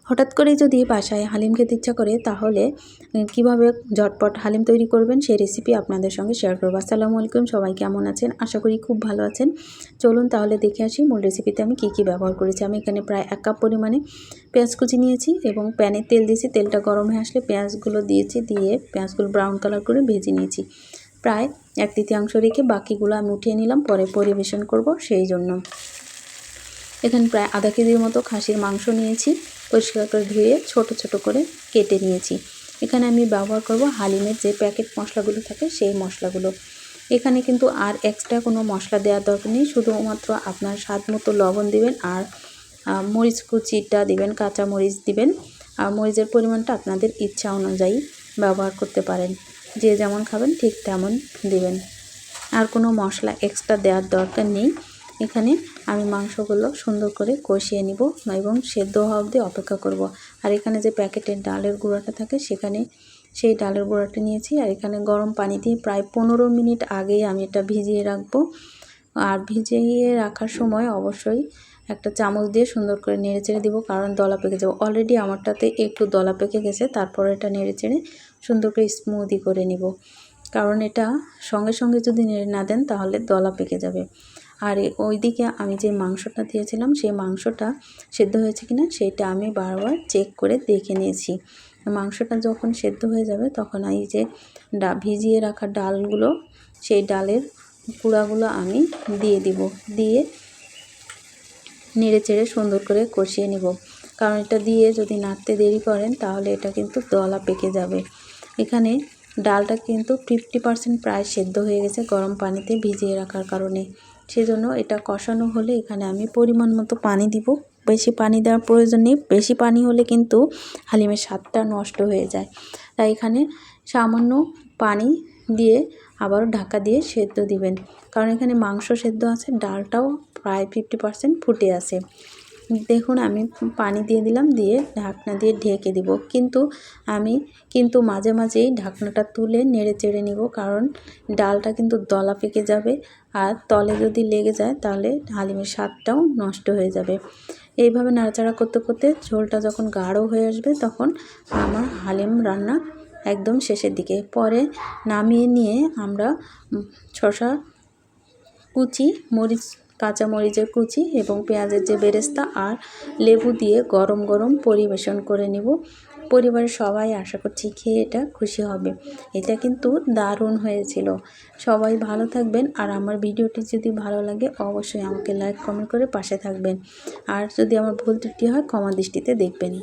হঠাৎ করেই যদি বাসায় হালিম খেতে ইচ্ছা করে তাহলে কিভাবে ঝটপট হালিম তৈরি করবেন সেই রেসিপি আপনাদের সঙ্গে শেয়ার করব। আসসালামু আলাইকুম, সবাই কেমন আছেন? আশা করি খুব ভালো আছেন। চলুন তাহলে দেখে আসি মূল রেসিপিতে আমি কি ব্যবহার করেছি। আমি এখানে প্রায় 1 কাপ পরিমাণে পেঁয়াজ কুচি নিয়েছি এবং প্যানে তেল দিয়েছি। তেলটা গরম হয়ে আসলে পেঁয়াজগুলো দিয়েছি, দিয়ে পেঁয়াজগুলো ব্রাউন কালার করে ভেজে নিয়েছি। প্রায় 1/3 রেখে বাকিগুলো আমি উঠিয়ে নিলাম, পরে পরিবেশন করব সেই জন্য। এখানে প্রায় আধা কেজির মতো খাসির মাংস নিয়েছি, পরিষ্কার করে ধুয়ে ছোট ছোট করে কেটে নিয়েছি। এখানে আমি ব্যবহার করব হালিমের যে প্যাকেট মশলাগুলো থাকে সেই মশলাগুলো। এখানে কিন্তু আর এক্সট্রা কোনো মশলা দেওয়ার দরকার নেই, শুধুমাত্র আপনার স্বাদ মতো লবণ দিবেন আর মরিচ কুচিটা দিবেন, কাঁচা মরিচ দিবেন। আর মরিচের পরিমাণটা আপনাদের ইচ্ছা অনুযায়ী ব্যবহার করতে পারেন, যে যেমন খাবেন ঠিক তেমন দিবেন। আর কোনো মশলা এক্সট্রা দেওয়ার দরকার নেই। এখানে আমি মাংসগুলো সুন্দর করে কষিয়ে নিব এবং সেদ্ধ হওয়া অবধি অপেক্ষা করব। আর এখানে যে প্যাকেটের ডালের গুঁড়াটা থাকে সেখানে সেই ডালের গুঁড়াটা নিয়েছি। আর এখানে গরম পানি দিয়ে প্রায় 15 মিনিট আগেই আমি এটা ভিজিয়ে রাখবো। আর ভিজিয়ে রাখার সময় অবশ্যই একটা চামচ দিয়ে সুন্দর করে নেড়েচেড়ে দিব, কারণ দলা পেকে যাবে। অলরেডি আমারটাতে একটু দলা পেকে গেছে, তারপর এটা নেড়েচেড়ে সুন্দর করে স্মুদি করে নিব, কারণ এটা সঙ্গে সঙ্গে যদি নেড়ে না দেন তাহলে দলা পেকে যাবে। আর ওইদিকে আমি যে মাংসটা দিয়েছিলাম সেই মাংসটা সেদ্ধ হয়েছে কিনা সেটা আমি বারবার চেক করে দেখে নিয়েছি। মাংসটা যখন সেদ্ধ হয়ে যাবে তখন এই যে ভিজিয়ে রাখা ডালগুলো, সেই ডালের গুঁড়াগুলো আমি দিয়ে দিব, দিয়ে নেড়েচেড়ে সুন্দর করে কষিয়ে নিব। কারণ এটা দিয়ে যদি নাড়তে দেরি করেন তাহলে এটা কিন্তু দলা পেকে যাবে। এখানে ডালটা কিন্তু 50% প্রায় সেদ্ধ হয়ে গেছে গরম পানিতে ভিজিয়ে রাখার কারণে। সেজন্য এটা কষানো হলে এখানে আমি পরিমাণ মতো পানি দিব। বেশি পানি দেওয়ার প্রয়োজন নেই, বেশি পানি হলে কিন্তু হালিমের স্বাদটা নষ্ট হয়ে যায়। তাই এখানে সামান্য পানি দিয়ে আবার ঢাকা দিয়ে সেদ্ধ দিবেন, কারণ এখানে মাংস সেদ্ধ আছে, ডালটাও প্রায় 50% ফুটে আছে। দেখুন আমি পানি দিয়ে দিলাম, দিয়ে ঢাকনা দিয়ে ঢেকে দিব। আমি মাঝে মাঝেই ঢাকনাটা তুলে নেড়ে চেড়ে নিব, কারণ ডালটা কিন্তু দলা পেকে যাবে আর তলে যদি লেগে যায় তাহলে হালিমের স্বাদটাও নষ্ট হয়ে যাবে। এইভাবে নাড়াচাড়া করতে করতে ঝোলটা যখন গাঢ় হয়ে আসবে তখন আমার হালিম রান্না একদম শেষের দিকে। পরে নামিয়ে নিয়ে আমরা শসা কুচি, কাঁচা মরিচের কুচি এবং পেঁয়াজের যে বেরেস্তা আর লেবু দিয়ে গরম গরম পরিবেশন করে নিব। পরিবারের সবাই আশা করছি খেয়ে এটা খুশি হবে। এটা কিন্তু দারুণ হয়েছিল। সবাই ভালো থাকবেন, আর আমার ভিডিওটি যদি ভালো লাগে অবশ্যই আমাকে লাইক কমেন্ট করে পাশে থাকবেন। আর যদি আমার ভুল ত্রুটি হয় ক্ষমা দৃষ্টিতে দেখবেন।